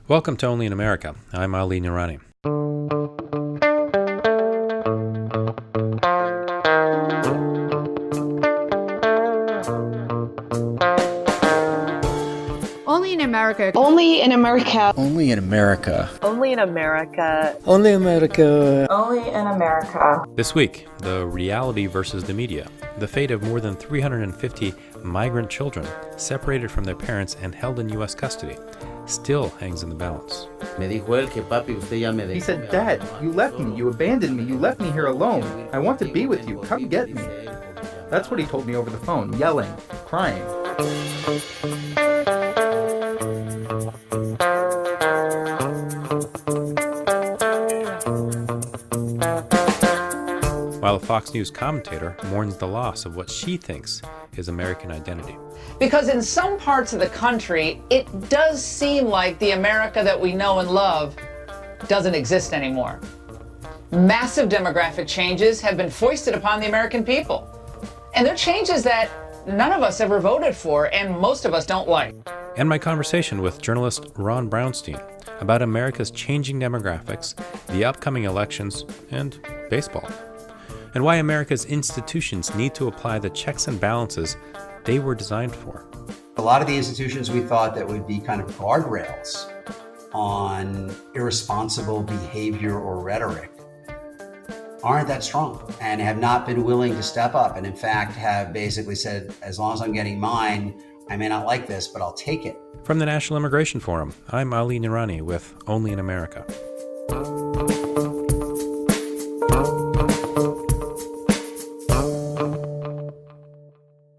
Welcome to Only in America. I'm Ali Nirani. Only in America. Only in America. Only in America. Only in America. Only America. Only in America. This week, the reality versus the media. The fate of more than 350 migrant children separated from their parents and held in U.S. custody still hangs in the balance. He said, "Dad, you left me, you abandoned me, you left me here alone. I want to be with you, come get me." That's what he told me over the phone, yelling, crying. While a Fox News commentator mourns the loss of what she thinks is American identity. Because in some parts of the country, it does seem like the America that we know and love doesn't exist anymore. Massive demographic changes have been foisted upon the American people. And they're changes that none of us ever voted for and most of us don't like. And my conversation with journalist Ron Brownstein about America's changing demographics, the upcoming elections, and baseball. And why America's institutions need to apply the checks and balances they were designed for. A lot of the institutions we thought that would be kind of guardrails on irresponsible behavior or rhetoric aren't that strong and have not been willing to step up, and in fact have basically said, as long as I'm getting mine, I may not like this, but I'll take it. From the National Immigration Forum, I'm Ali Nirani with Only in America.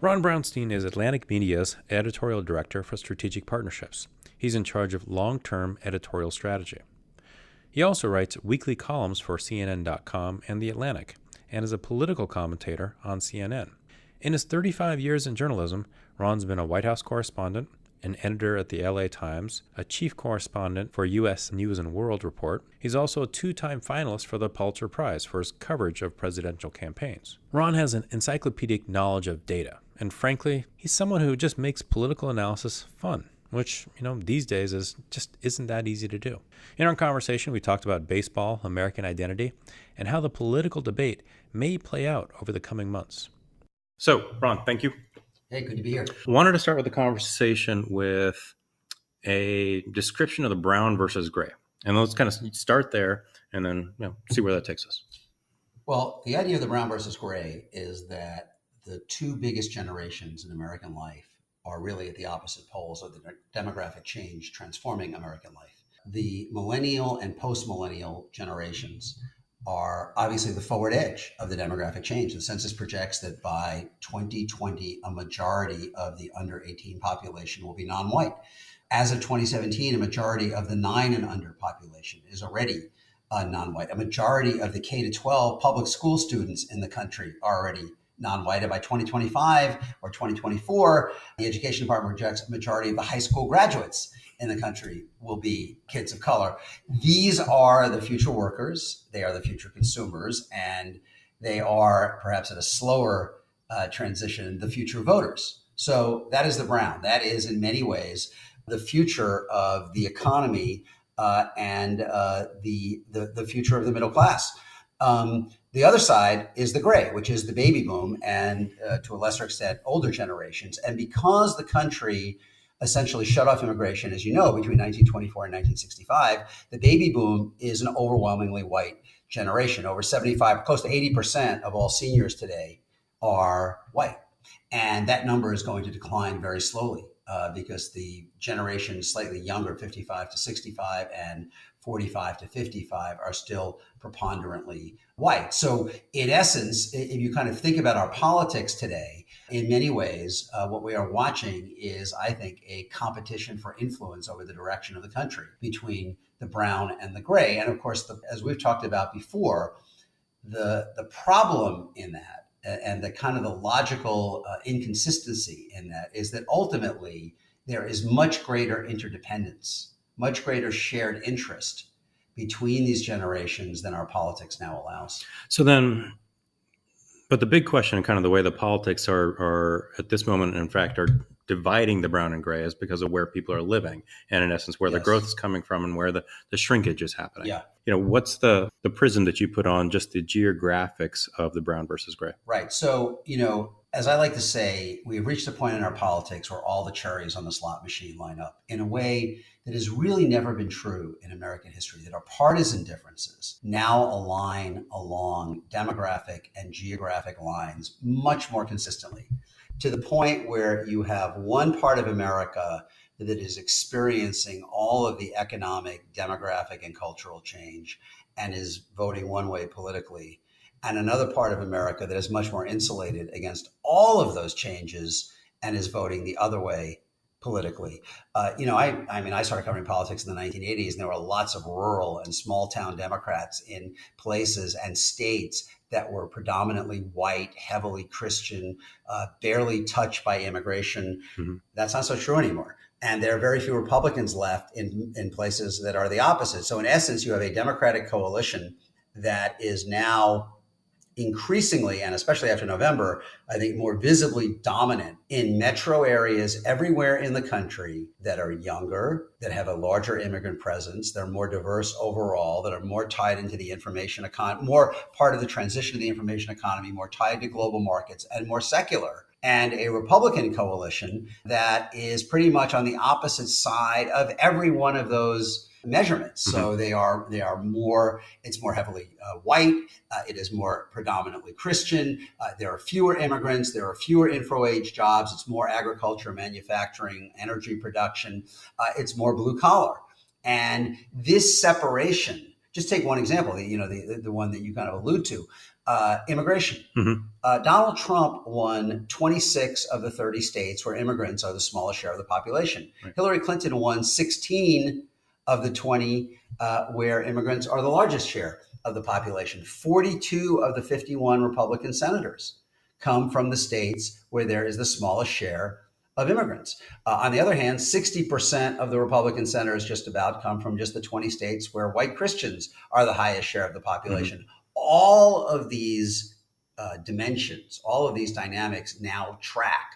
Ron Brownstein is Atlantic Media's editorial director for strategic partnerships. He's in charge of long-term editorial strategy. He also writes weekly columns for CNN.com and The Atlantic, and is a political commentator on CNN. In his 35 years in journalism, Ron's been a White House correspondent, an editor at the LA Times, a chief correspondent for U.S. News and World Report. He's also a two-time finalist for the Pulitzer Prize for his coverage of presidential campaigns. Ron has an encyclopedic knowledge of data, and frankly, he's someone who just makes political analysis fun, which, these days isn't that easy to do. In our conversation, we talked about baseball, American identity, and how the political debate may play out over the coming months. So, Ron, thank you. Hey, good to be here. Wanted to start with the conversation with a description of the brown versus gray. And let's kind of start there and then see where that takes us. Well, the idea of the brown versus gray is that the two biggest generations in American life are really at the opposite poles of the demographic change transforming American life. The millennial and post-millennial generations are obviously the forward edge of the demographic change. The census projects that by 2020, a majority of the under 18 population will be non-white. As of 2017, a majority of the 9 and under population is already non-white. A majority of the K to 12 public school students in the country are already non-white. And by 2025 or 2024, the Education Department projects a majority of the high school graduates in the country will be kids of color. These are the future workers. They are the future consumers, and they are, perhaps at a slower transition, the future voters. So that is the brown. That is, in many ways, the future of the economy and the future of the middle class. The other side is the gray, which is the baby boom and to a lesser extent, older generations. And because the country essentially shut off immigration, as you know, between 1924 and 1965, the baby boom is an overwhelmingly white generation. Over 75, close to 80% of all seniors today are white. And that number is going to decline very slowly because the generation slightly younger, 55 to 65 and 45 to 55, are still preponderantly white. So in essence, if you kind of think about our politics today, in many ways, what we are watching is, I think, a competition for influence over the direction of the country between the brown and the gray. And of course, as we've talked about before, the problem in that and the kind of the logical inconsistency in that is that ultimately there is much greater interdependence, much greater shared interest between these generations than our politics now allows. So then, but the big question, kind of the way the politics are at this moment, in fact, are dividing the brown and gray is because of where people are living, and in essence, where the growth is coming from and where the shrinkage is happening. Yeah. What's the prism that you put on just the geographics of the brown versus gray? Right. So, as I like to say, we've reached a point in our politics where all the cherries on the slot machine line up in a way that has really never been true in American history, that our partisan differences now align along demographic and geographic lines much more consistently, to the point where you have one part of America that is experiencing all of the economic, demographic, and cultural change and is voting one way politically, and another part of America that is much more insulated against all of those changes and is voting the other way politically. I started covering politics in the 1980s, and there were lots of rural and small town Democrats in places and states that were predominantly white, heavily Christian, barely touched by immigration. Mm-hmm. That's not so true anymore. And there are very few Republicans left in places that are the opposite. So in essence, you have a Democratic coalition that is now increasingly, and especially after November, I think more visibly dominant in metro areas everywhere in the country that are younger, that have a larger immigrant presence, they're more diverse overall, that are more tied into the information economy, more part of the transition to the information economy, more tied to global markets, and more secular. And a Republican coalition that is pretty much on the opposite side of every one of those measurements. Mm-hmm. So they are more, it's more heavily white. It is more predominantly Christian. There are fewer immigrants. There are fewer info-age jobs. It's more agriculture, manufacturing, energy production. It's more blue collar. And this separation, just take one example, the one that you kind of allude to, immigration. Mm-hmm. Donald Trump won 26 of the 30 states where immigrants are the smallest share of the population. Right. Hillary Clinton won 16 of the 20 where immigrants are the largest share of the population. 42 of the 51 Republican senators come from the states where there is the smallest share of immigrants. On the other hand, 60% of the Republican senators just about come from just the 20 states where white Christians are the highest share of the population. Mm-hmm. All of these dimensions, all of these dynamics now track,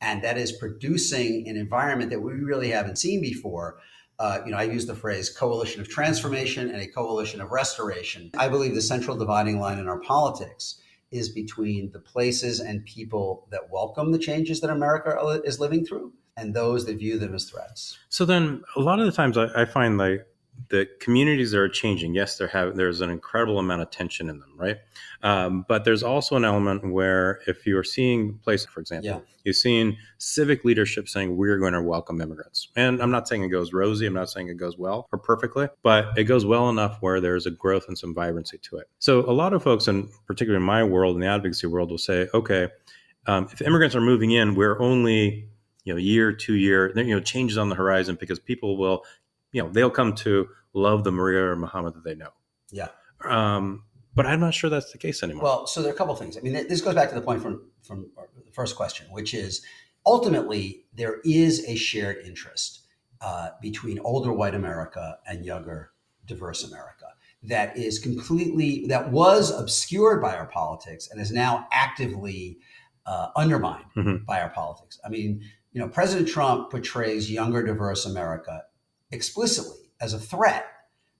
and that is producing an environment that we really haven't seen before. I use the phrase coalition of transformation and a coalition of restoration. I believe the central dividing line in our politics is between the places and people that welcome the changes that America is living through and those that view them as threats. So then a lot of the times I find like the communities that are changing, yes, there's an incredible amount of tension in them, right? But there's also an element where if you're seeing places, for example, you're seeing civic leadership saying we're going to welcome immigrants. And I'm not saying it goes rosy. I'm not saying it goes well or perfectly, but it goes well enough where there's a growth and some vibrancy to it. So a lot of folks, and particularly in my world, in the advocacy world, will say, okay, if immigrants are moving in, we're only year, 2 year, changes on the horizon because people will they'll come to love the Maria or Muhammad that they know. Yeah. But I'm not sure that's the case anymore. Well, so there are a couple of things. I mean, this goes back to the point from the first question, which is ultimately there is a shared interest between older white America and younger, diverse America that was obscured by our politics and is now actively undermined mm-hmm. by our politics. I mean, President Trump portrays younger, diverse America explicitly as a threat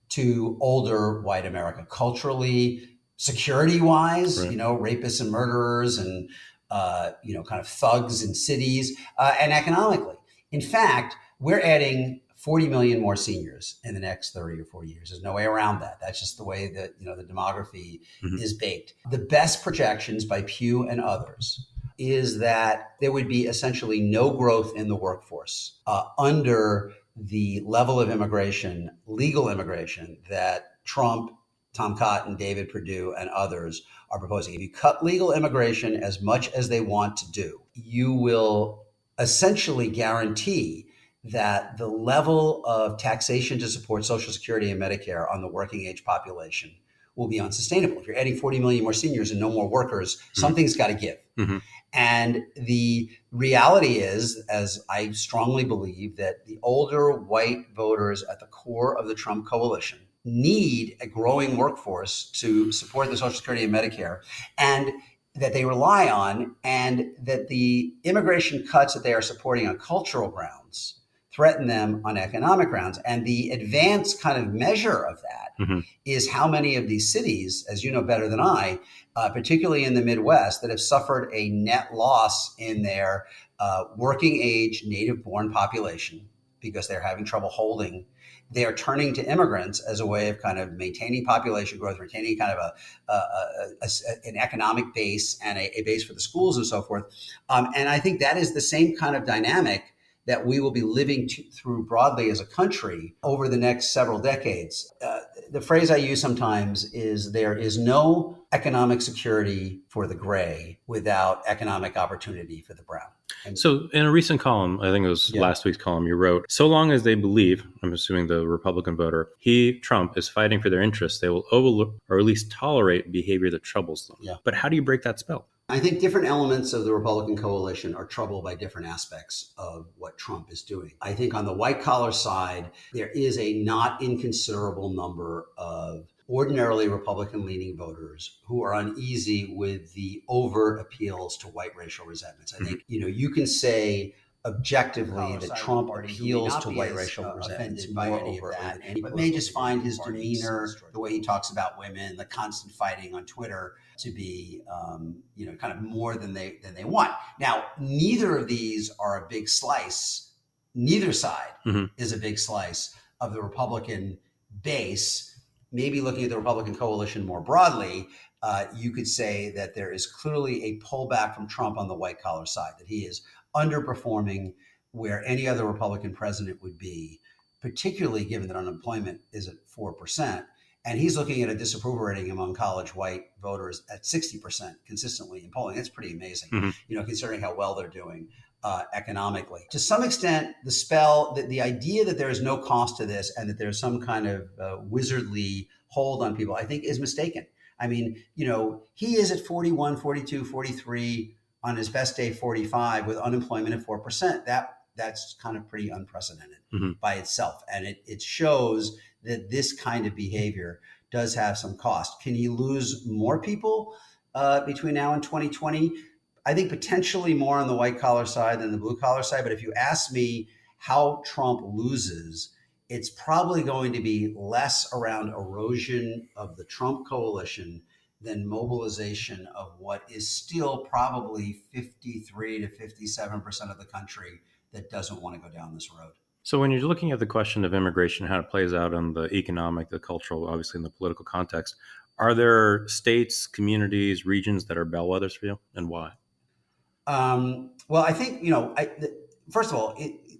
to older white America, culturally, security-wise, right. Rapists and murderers and, kind of thugs in cities, and economically. In fact, we're adding 40 million more seniors in the next 30 or 40 years. There's no way around that. That's just the way that, the demography mm-hmm. is baked. The best projections by Pew and others is that there would be essentially no growth in the workforce under the level of immigration, legal immigration, that Trump, Tom Cotton, David Perdue, and others are proposing. If you cut legal immigration as much as they want to do, you will essentially guarantee that the level of taxation to support Social Security and Medicare on the working age population will be unsustainable. If you're adding 40 million more seniors and no more workers, mm-hmm. something's got to give. Mm-hmm. And the reality is, as I strongly believe, that the older white voters at the core of the Trump coalition need a growing workforce to support the Social Security and Medicare. And that they rely on, and that the immigration cuts that they are supporting on cultural grounds threaten them on economic grounds. And the advanced kind of measure of that is how many of these cities, as you know better than I, particularly in the Midwest, that have suffered a net loss in their working age native-born population because they're having trouble holding. They are turning to immigrants as a way of kind of maintaining population growth, retaining kind of an economic base and a base for the schools and so forth. And I think that is the same kind of dynamic that we will be living through broadly as a country over the next several decades. The phrase I use sometimes is there is no economic security for the gray without economic opportunity for the brown. So in a recent column, I think it was last week's column, you wrote, so long as they believe, I'm assuming the Republican voter, Trump, is fighting for their interests, they will overlook or at least tolerate behavior that troubles them. Yeah. But how do you break that spell? I think different elements of the Republican coalition are troubled by different aspects of what Trump is doing. I think on the white collar side, there is a not inconsiderable number of ordinarily Republican leaning voters who are uneasy with the overt appeals to white racial resentments. I think, you can say objectively that Trump appeals to white racial resentments more overtly, but may just find his demeanor, the way he talks about women, the constant fighting on Twitter to be, kind of more than they want. Now, neither of these are a big slice. Neither side is a big slice of the Republican base. Maybe looking at the Republican coalition more broadly, you could say that there is clearly a pullback from Trump on the white collar side, that he is underperforming where any other Republican president would be, particularly given that unemployment is at 4%. And he's looking at a disapproval rating among college white voters at 60% consistently in polling. That's pretty amazing, considering how well they're doing economically. To some extent, the spell, the idea that there is no cost to this and that there's some kind of wizardly hold on people, I think is mistaken. I mean, he is at 41, 42, 43, on his best day 45 with unemployment at 4%. That's kind of pretty unprecedented by itself. And it shows that this kind of behavior does have some cost. Can he lose more people between now and 2020? I think potentially more on the white collar side than the blue collar side. But if you ask me how Trump loses, it's probably going to be less around erosion of the Trump coalition than mobilization of what is still probably 53 to 57% of the country that doesn't want to go down this road. So when you're looking at the question of immigration, how it plays out on the economic, the cultural, obviously in the political context, are there states, communities, regions that are bellwethers for you, and why? Well, I think, first of all,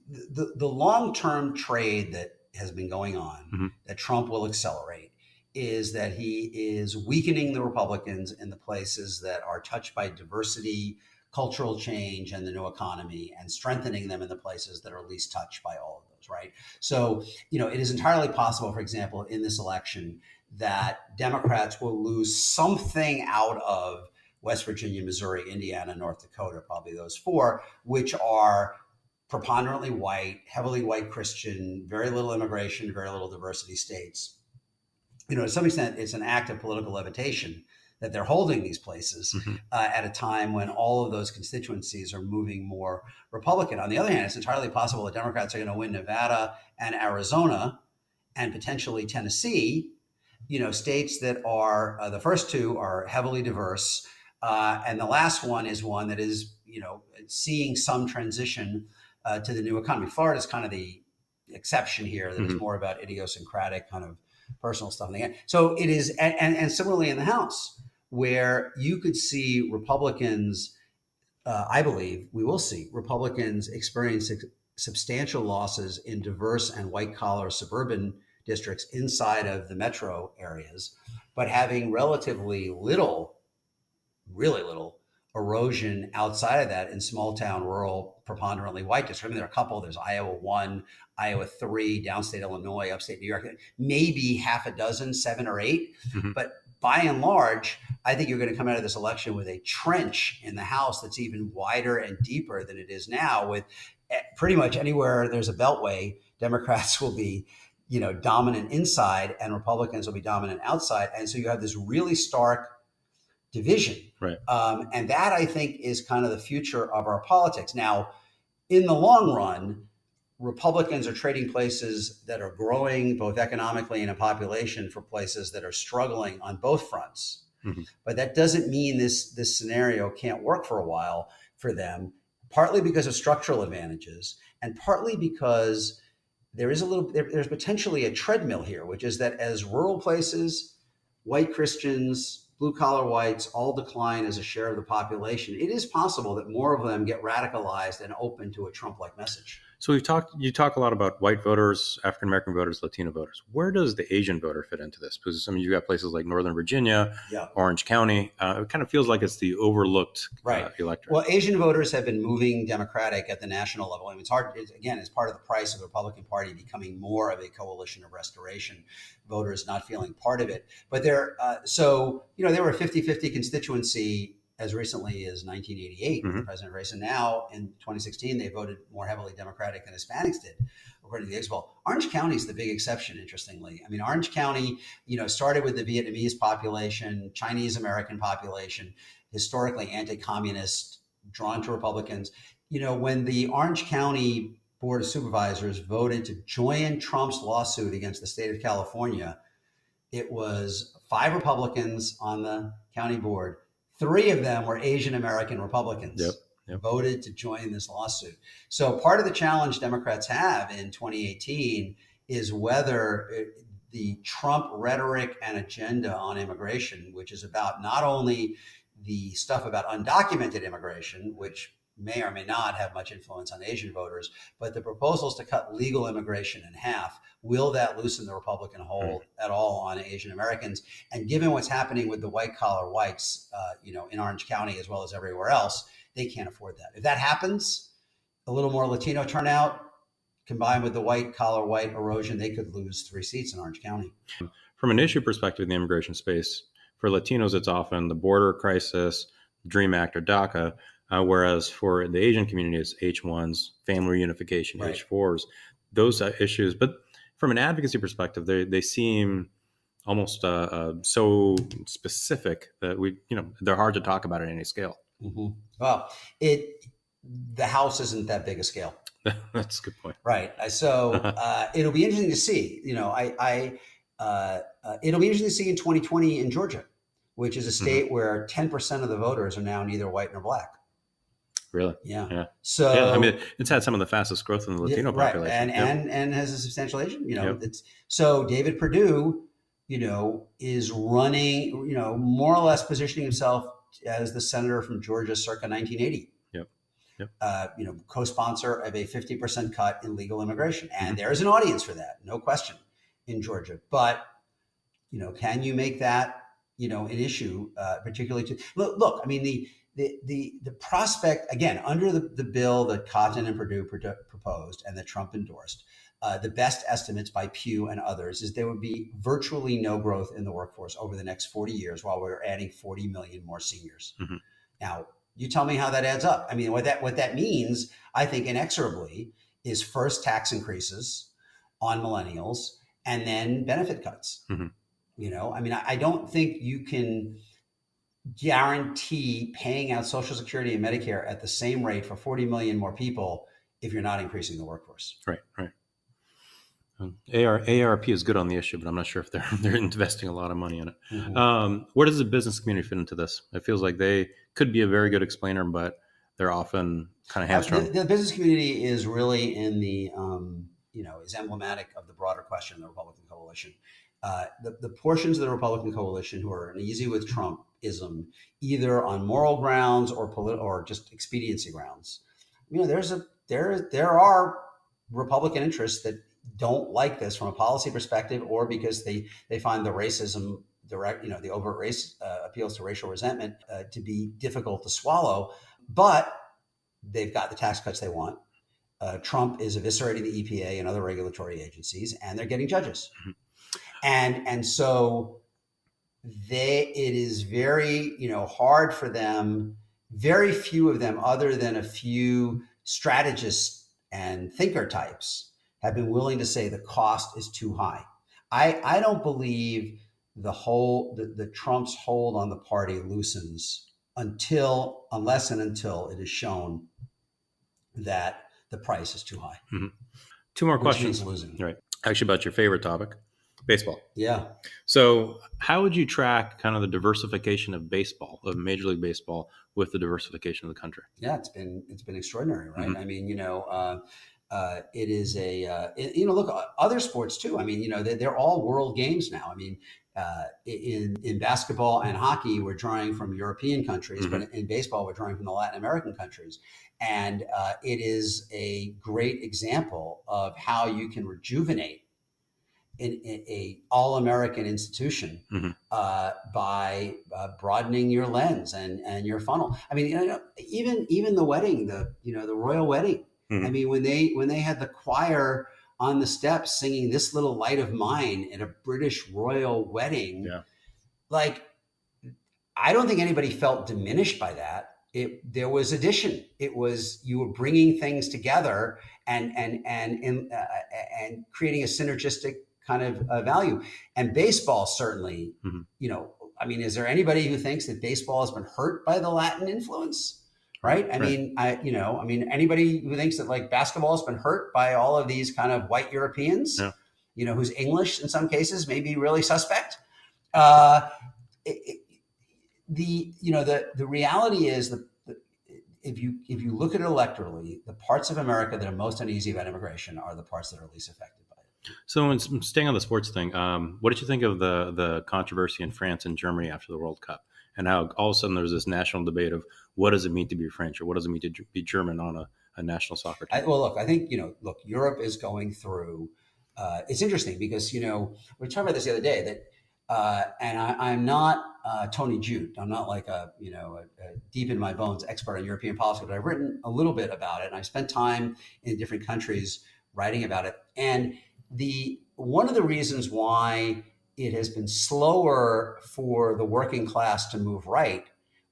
the long-term trade that has been going on that Trump will accelerate is that he is weakening the Republicans in the places that are touched by diversity, cultural change, and the new economy, and strengthening them in the places that are least touched by all of those, right? So, it is entirely possible, for example, in this election, that Democrats will lose something out of West Virginia, Missouri, Indiana, North Dakota, probably those four, which are preponderantly white, heavily white Christian, very little immigration, very little diversity states. To some extent, it's an act of political levitation that they're holding these places at a time when all of those constituencies are moving more Republican. On the other hand, it's entirely possible that Democrats are going to win Nevada and Arizona and potentially Tennessee, states that are, the first two are heavily diverse. And the last one is one that is, seeing some transition to the new economy. Florida is kind of the exception here, that is more about idiosyncratic kind of personal stuff. So it is, and similarly in the House, where you could see Republicans, I believe we will see Republicans experience substantial losses in diverse and white collar suburban districts inside of the metro areas, but having relatively little, really little erosion outside of that in small town, rural, preponderantly white districts. I mean, there are a couple. There's Iowa 1, Iowa 3, downstate Illinois, upstate New York, maybe half a dozen, 7 or 8. But by and large, I think you're going to come out of this election with a trench in the House that's even wider and deeper than it is now. With pretty much anywhere there's a beltway, Democrats will be, dominant inside and Republicans will be dominant outside. And so you have this really stark division. Right. And that, I think, is kind of the future of our politics. Now, in the long run, Republicans are trading places that are growing both economically and in population for places that are struggling on both fronts. Mm-hmm. But that doesn't mean this scenario can't work for a while for them, partly because of structural advantages and partly because there's potentially a treadmill here, which is that as rural places, white Christians, blue collar whites all decline as a share of the population, it is possible that more of them get radicalized and open to a Trump-like message. So you talk a lot about white voters, African American voters, Latino voters. Where does the Asian voter fit into this? Because you've got places like Northern Virginia, Orange County. It kind of feels like it's the overlooked electorate. Well, Asian voters have been moving Democratic at the national level. I mean, it's hard, again, it's part of the price of the Republican Party becoming more of a coalition of restoration. Voters not feeling part of it. But there were a 50-50 constituency as recently as 1988 in the president race. And now in 2016, they voted more heavily Democratic than Hispanics did, according to the Expo. Orange County is the big exception, interestingly. I mean, Orange County, started with the Vietnamese population, Chinese American population, historically anti-communist, drawn to Republicans. When the Orange County Board of Supervisors voted to join Trump's lawsuit against the state of California, it was 5 Republicans on the county board. 3 of them were Asian American Republicans. Yep. Voted to join this lawsuit. So part of the challenge Democrats have in 2018 is whether the Trump rhetoric and agenda on immigration, which is about not only the stuff about undocumented immigration, which may or may not have much influence on Asian voters, but the proposals to cut legal immigration in half, will that loosen the Republican hold at all on Asian Americans? And given what's happening with the white collar whites, in Orange County as well as everywhere else, they can't afford that. If that happens, a little more Latino turnout combined with the white collar white erosion, they could lose 3 seats in Orange County. From an issue perspective in the immigration space, for Latinos, it's often the border crisis, DREAM Act or DACA. Whereas for the Asian community, it's H1s, family reunification, H4s, those issues. But from an advocacy perspective, they seem almost so specific that they're hard to talk about at any scale. Mm-hmm. Well, the House isn't that big a scale. That's a good point. Right. So it'll be interesting to see. It'll be interesting to see in 2020 in Georgia, which is a state where 10% of the voters are now neither white nor black. Really? Yeah. So it's had some of the fastest growth in the Latino population, and has a substantial Asian. So David Perdue, is running, more or less positioning himself as the senator from Georgia circa 1980. Co-sponsor of a 50% cut in legal immigration, and there is an audience for that, no question, in Georgia. But can you make that an issue, particularly to look? I mean the prospect, again, under the bill that Cotton and Perdue proposed and that Trump endorsed, the best estimates by Pew and others is there would be virtually no growth in the workforce over the next 40 years while we're adding 40 million more seniors. Mm-hmm. Now, you tell me how that adds up. I mean, what that means, I think, inexorably, is first tax increases on millennials and then benefit cuts. Mm-hmm. I don't think you can guarantee paying out Social Security and Medicare at the same rate for 40 million more people if you're not increasing the workforce. Right. AARP is good on the issue, but I'm not sure if they're investing a lot of money in it. Mm-hmm. Where does the business community fit into this? It feels like they could be a very good explainer, but they're often kind of hamstrung. The business community is really in the, is emblematic of the broader question of the Republican coalition. The portions of the Republican coalition who are uneasy with Trumpism, either on moral grounds or just expediency grounds, there are Republican interests that don't like this from a policy perspective, or because they find the racism the overt race appeals to racial resentment to be difficult to swallow. But they've got the tax cuts they want. Trump is eviscerating the EPA and other regulatory agencies, and they're getting judges. Mm-hmm. And so it is very, hard for them. Very few of them, other than a few strategists and thinker types, have been willing to say the cost is too high. I don't believe the Trump's hold on the party loosens unless and until it is shown that the price is too high. Mm-hmm. Two more which questions. means losing. Right. Actually, about your favorite topic, baseball. Yeah. So how would you track kind of the diversification of baseball, of Major League Baseball, with the diversification of the country? Yeah, it's been extraordinary, right? Mm-hmm. I mean, it is look, other sports too. I mean, they're all world games now. I mean, in basketball and hockey, we're drawing from European countries, Mm-hmm. but in baseball, we're drawing from the Latin American countries. And it is a great example of how you can rejuvenate in a all-American institution Mm-hmm. by broadening your lens and your funnel. I mean, even the wedding, the royal wedding. Mm-hmm. I mean, when they had the choir on the steps singing "This Little Light of Mine" in a British royal wedding, like, I don't think anybody felt diminished by that. There was addition. It was, you were bringing things together and creating a synergistic kind of value. And baseball certainly, Mm-hmm. I mean, is there anybody who thinks that baseball has been hurt by the Latin influence? Right. I mean, anybody who thinks that like basketball has been hurt by all of these kind of white Europeans, whose English in some cases may be really suspect. The reality is that if you look at it electorally, the parts of America that are most uneasy about immigration are the parts that are least affected by it. So, in staying on the sports thing, what did you think of the controversy in France and Germany after the World Cup, and how all of a sudden there's this national debate of what does it mean to be French or what does it mean to be German on a national soccer team? I think Europe is going through. It's interesting because we were talking about this the other day that, and I'm not Tony Jute. I'm not like a deep in my bones expert on European policy, but I've written a little bit about it, and I've spent time in different countries writing about it. And one of the reasons why it has been slower for the working class to move right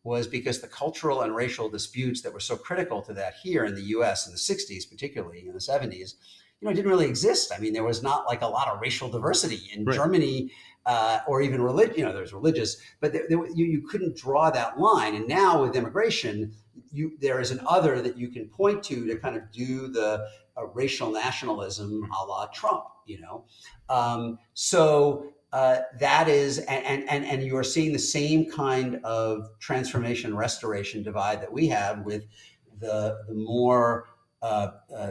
was because the cultural and racial disputes that were so critical to that here in the U.S. in the 60s, particularly in the 70s, didn't really exist. I mean, there was not like a lot of racial diversity in Germany, or even religion. There's religious, but you couldn't draw that line. And now with immigration, there is an other that you can point to kind of do the racial nationalism a la Trump. That is, and you are seeing the same kind of transformation, restoration divide that we have with the more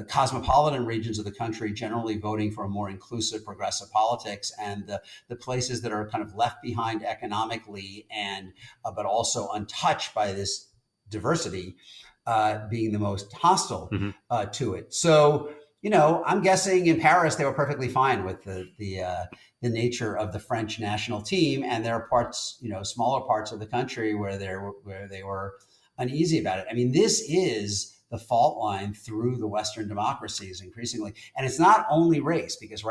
cosmopolitan regions of the country generally voting for a more inclusive, progressive politics, and the places that are kind of left behind economically but also untouched by this diversity being the most hostile to it. So, I'm guessing in Paris they were perfectly fine with the nature of the French national team, and there are parts, smaller parts of the country where they were uneasy about it. I mean, this is the fault line through the Western democracies increasingly, and it's not only race, because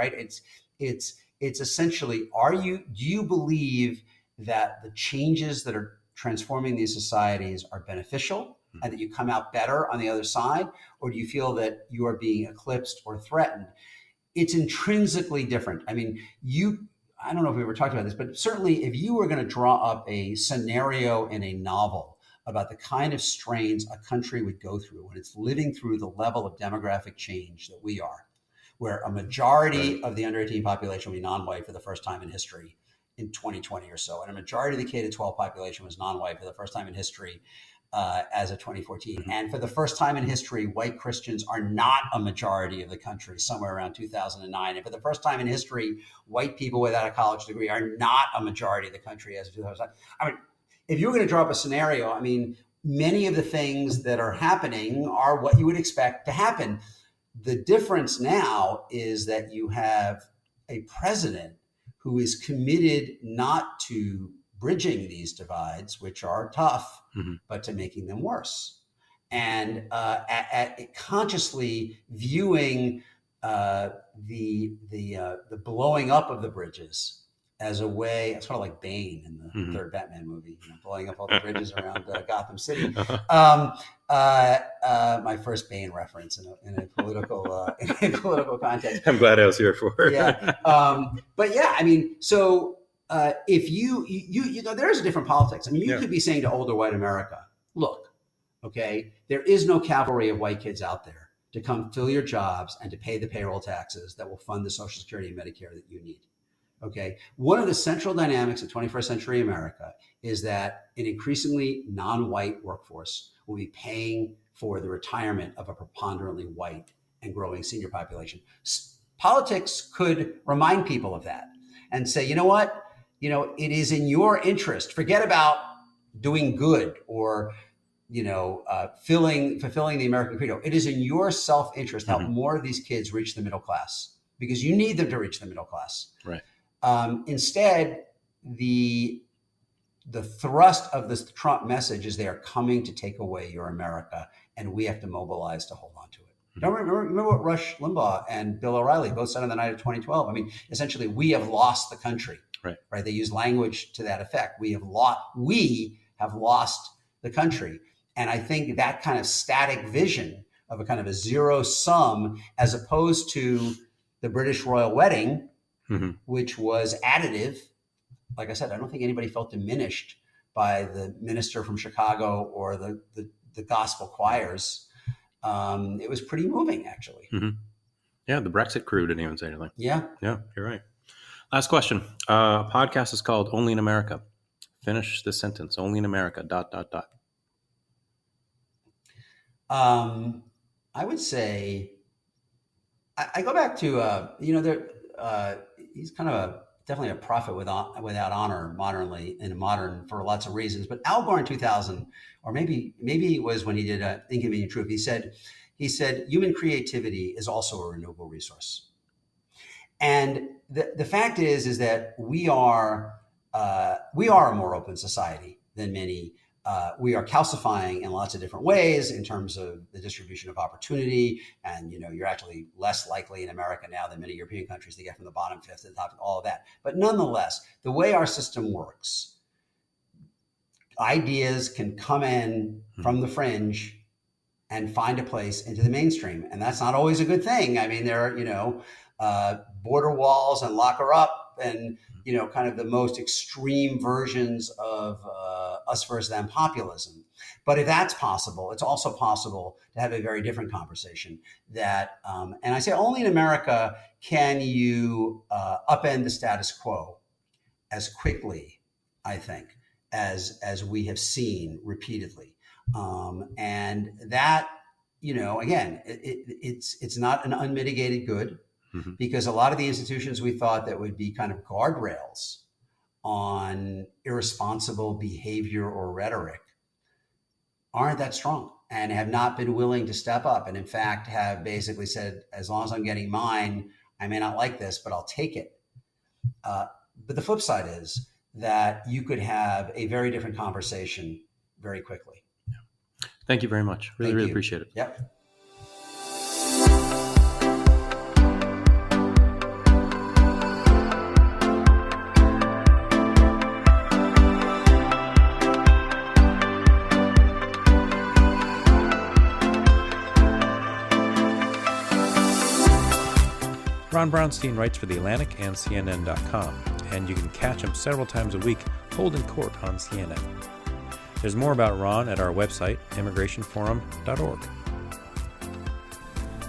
it's essentially, do you believe that the changes that are transforming these societies are beneficial and that you come out better on the other side, or do you feel that you are being eclipsed or threatened? It's intrinsically different. I mean, I don't know if we ever talked about this, but certainly if you were going to draw up a scenario in a novel about the kind of strains a country would go through when it's living through the level of demographic change that we are, where a majority of the under 18 population will be non-white for the first time in history in 2020 or so, and a majority of the K-12 population was non-white for the first time in history as of 2014. And for the first time in history, white Christians are not a majority of the country somewhere around 2009. And for the first time in history, white people without a college degree are not a majority of the country as of 2009. I mean, if you were going to draw up a scenario, I mean, many of the things that are happening are what you would expect to happen. The difference now is that you have a president who is committed not to bridging these divides, which are tough, but to making them worse, and at consciously viewing the blowing up of the bridges as a way, it's sort of like Bane in the third Batman movie, blowing up all the bridges around Gotham City. My first Bane reference in a political context. I'm glad I was here for it. Yeah, but yeah, I mean, so if you know, there is a different politics. I mean, you Yeah. could be saying to older white America, look, okay, there is no cavalry of white kids out there to come fill your jobs and to pay the payroll taxes that will fund the Social Security and Medicare that you need. Okay. One of the central dynamics of 21st century America is that an increasingly non-white workforce will be paying for the retirement of a preponderantly white and growing senior population. Politics could remind people of that and say, you know what? You know, it is in your interest. Forget about doing good or, you know, fulfilling the American credo. It is in your self-interest to help more of these kids reach the middle class because you need them to reach the middle class. Right. Instead, the thrust of this Trump message is they are coming to take away your America, and we have to mobilize to hold on to it. Don't remember what Rush Limbaugh and Bill O'Reilly both said on the night of 2012. I mean, essentially, we have lost the country. Right. They use language to that effect. We have lost the country. And I think that kind of static vision of a kind of a zero sum, as opposed to the British royal wedding, which was additive. Like I said, I don't think anybody felt diminished by the minister from Chicago or the gospel choirs. It was pretty moving, actually. Yeah, the Brexit crew didn't even say anything. Yeah, you're right. Last question. Podcast is called Only in America. Finish the sentence. Only in America, ... I would say, I go back to, he's kind of definitely a prophet without honor modern for lots of reasons. But Al Gore in 2000, or maybe it was when he did Inconvenient Truth, he said, human creativity is also a renewable resource. And the fact is that we are a more open society than many. We are calcifying in lots of different ways in terms of the distribution of opportunity. And, you're actually less likely in America now than many European countries to get from the bottom fifth to the top, all of that. But nonetheless, the way our system works, ideas can come in from the fringe and find a place into the mainstream. And that's not always a good thing. I mean, there are, border walls and lock her up and, kind of the most extreme versions of us versus them populism. But if that's possible, it's also possible to have a very different conversation that, and I say only in America can you upend the status quo as quickly, I think, as we have seen repeatedly. And that, again, it's not an unmitigated good. Because a lot of the institutions we thought that would be kind of guardrails on irresponsible behavior or rhetoric aren't that strong and have not been willing to step up. And in fact, have basically said, as long as I'm getting mine, I may not like this, but I'll take it. But the flip side is that you could have a very different conversation very quickly. Thank you very much. Really appreciate it. Yep. Ron Brownstein writes for The Atlantic and CNN.com, and you can catch him several times a week holding court on CNN. There's more about Ron at our website, immigrationforum.org.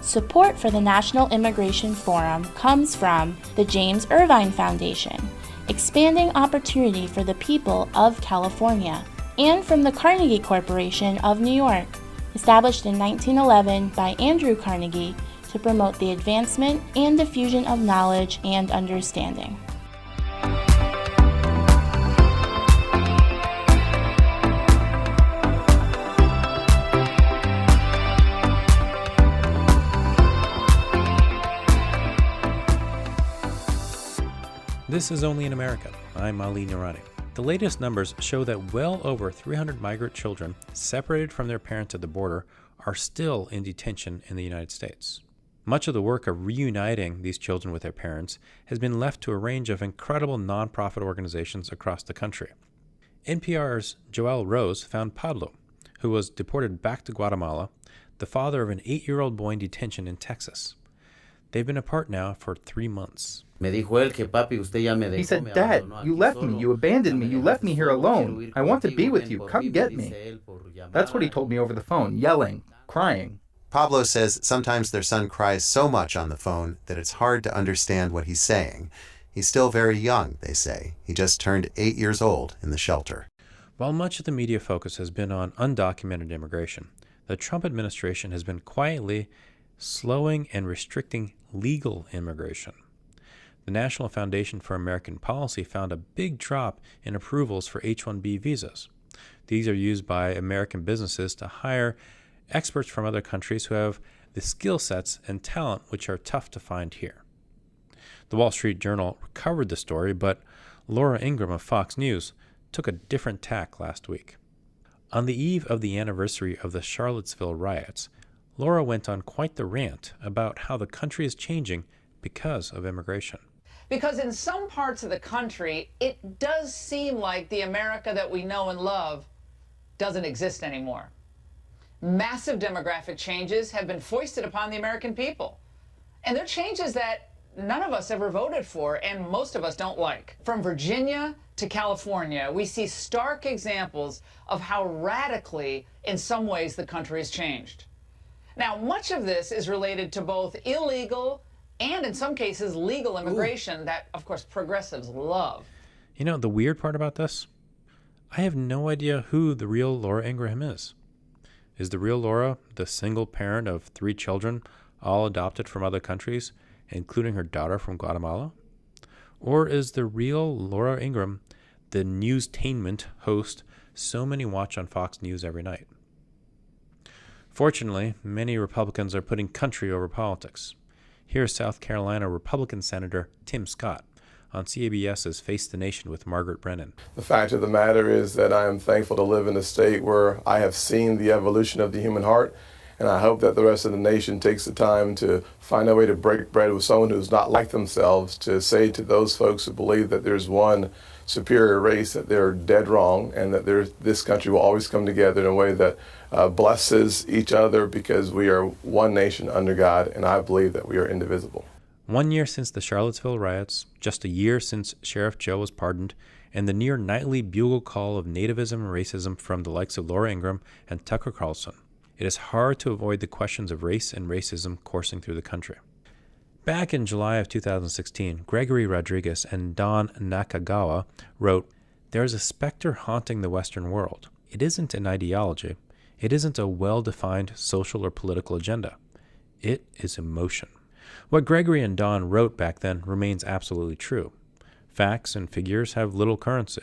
Support for the National Immigration Forum comes from the James Irvine Foundation, expanding opportunity for the people of California, and from the Carnegie Corporation of New York, established in 1911 by Andrew Carnegie to promote the advancement and diffusion of knowledge and understanding. This is Only in America. I'm Ali Noorani. The latest numbers show that well over 300 migrant children separated from their parents at the border are still in detention in the United States. Much of the work of reuniting these children with their parents has been left to a range of incredible nonprofit organizations across the country. NPR's Joelle Rose found Pablo, who was deported back to Guatemala, the father of an 8-year-old boy in detention in Texas. They've been apart now for 3 months. He said, Dad, you left me, you abandoned me, you left me here alone. I want to be with you, come get me. That's what he told me over the phone, yelling, crying. Pablo says sometimes their son cries so much on the phone that it's hard to understand what he's saying. He's still very young, they say. He just turned 8 years old in the shelter. While much of the media focus has been on undocumented immigration, the Trump administration has been quietly slowing and restricting legal immigration. The National Foundation for American Policy found a big drop in approvals for H-1B visas. These are used by American businesses to hire experts from other countries who have the skill sets and talent which are tough to find here. The Wall Street Journal covered the story, but Laura Ingraham of Fox News took a different tack last week. On the eve of the anniversary of the Charlottesville riots, Laura went on quite the rant about how the country is changing because of immigration. Because in some parts of the country, it does seem like the America that we know and love doesn't exist anymore. Massive demographic changes have been foisted upon the American people. And they're changes that none of us ever voted for, and most of us don't like. From Virginia to California, we see stark examples of how radically, in some ways, the country has changed. Now, much of this is related to both illegal and, in some cases, legal immigration that, of course, progressives love. You know, the weird part about this? I have no idea who the real Laura Ingraham is. Is the real Laura the single parent of 3 children, all adopted from other countries, including her daughter from Guatemala? Or is the real Laura Ingraham the newstainment host so many watch on Fox News every night? Fortunately, many Republicans are putting country over politics. Here's South Carolina Republican Senator Tim Scott on CBS's Face the Nation with Margaret Brennan. The fact of the matter is that I am thankful to live in a state where I have seen the evolution of the human heart, and I hope that the rest of the nation takes the time to find a way to break bread with someone who's not like themselves, to say to those folks who believe that there's one superior race that they're dead wrong, and that this country will always come together in a way that blesses each other, because we are one nation under God, and I believe that we are indivisible. 1 year since the Charlottesville riots, just a year since Sheriff Joe was pardoned, and the near nightly bugle call of nativism and racism from the likes of Laura Ingraham and Tucker Carlson, it is hard to avoid the questions of race and racism coursing through the country. Back in July of 2016, Gregory Rodriguez and Don Nakagawa wrote, "There is a specter haunting the Western world. It isn't an ideology. It isn't a well-defined social or political agenda. It is emotion." What Gregory and Don wrote back then remains absolutely true. Facts and figures have little currency.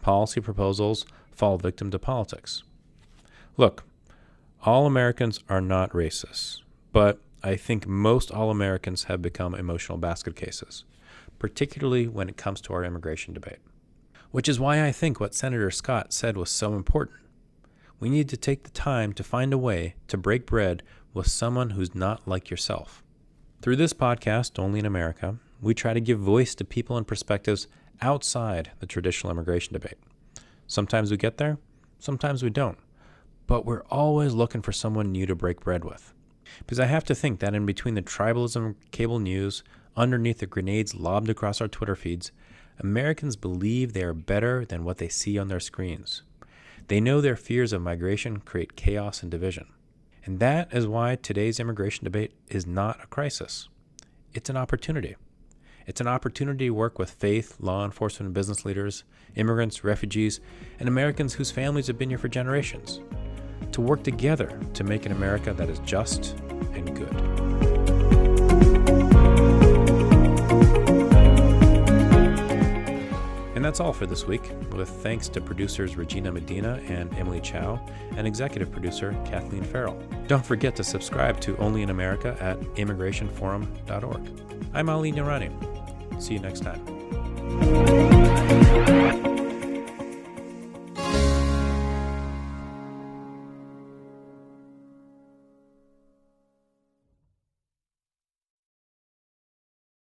Policy proposals fall victim to politics. Look, all Americans are not racist, but I think most all Americans have become emotional basket cases, particularly when it comes to our immigration debate. Which is why I think what Senator Scott said was so important. We need to take the time to find a way to break bread with someone who's not like yourself. Through this podcast, Only in America, we try to give voice to people and perspectives outside the traditional immigration debate. Sometimes we get there, sometimes we don't. But we're always looking for someone new to break bread with. Because I have to think that in between the tribalism of cable news, underneath the grenades lobbed across our Twitter feeds, Americans believe they are better than what they see on their screens. They know their fears of migration create chaos and division. And that is why today's immigration debate is not a crisis. It's an opportunity. It's an opportunity to work with faith, law enforcement, and business leaders, immigrants, refugees, and Americans whose families have been here for generations. To work together to make an America that is just and good. And that's all for this week, with thanks to producers Regina Medina and Emily Chow, and executive producer Kathleen Farrell. Don't forget to subscribe to Only in America at immigrationforum.org. I'm Ali Noorani. See you next time.